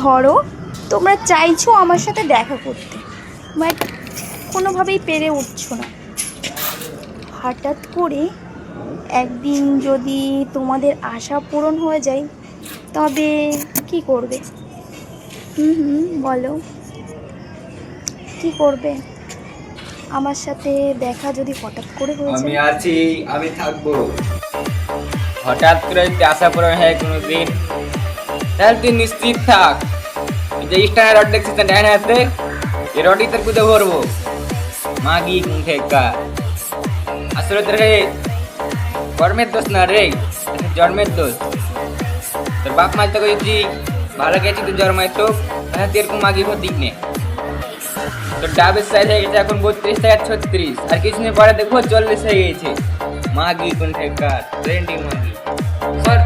ধরো তোমরা চাইছো আমার সাথে দেখা করতে, বাট কোনোভাবেই পেরে উঠছো না। হঠাৎ করে একদিন যদি তোমাদের আশা পূরণ হয়ে যায়, তবে কি করবে? বলো, কি করবে? আমার সাথে দেখা যদি হঠাৎ করে হয়ে আমি যায়? আছি, আমি থাকবো। হঠাৎ করে যদি আশা পূরণ হয় কোনোদিন, তাহলে তুই নিশ্চিত থাক, এই যে স্টার রড দেখছিস না ডান হাতে, এই রডই তোর কুদে ভরবো। মাগি মুখে কা আসলে তোর কর্মের দোষ না রে, জন্মের দোষ। তোর বাপ মা তোকে যদি ভালো গেছি তুই জন্মাইতো, তাহলে তুই এরকম মাগি হতিক নে। তোর ডাবের সাইজ হয়ে গেছে এখন 32 থেকে 36, আর কিছুদিন পরে দেখবো 40 হয়ে গেছে। মাগি কোন ঠেকার ট্রেন্ডিং মাগি। সর।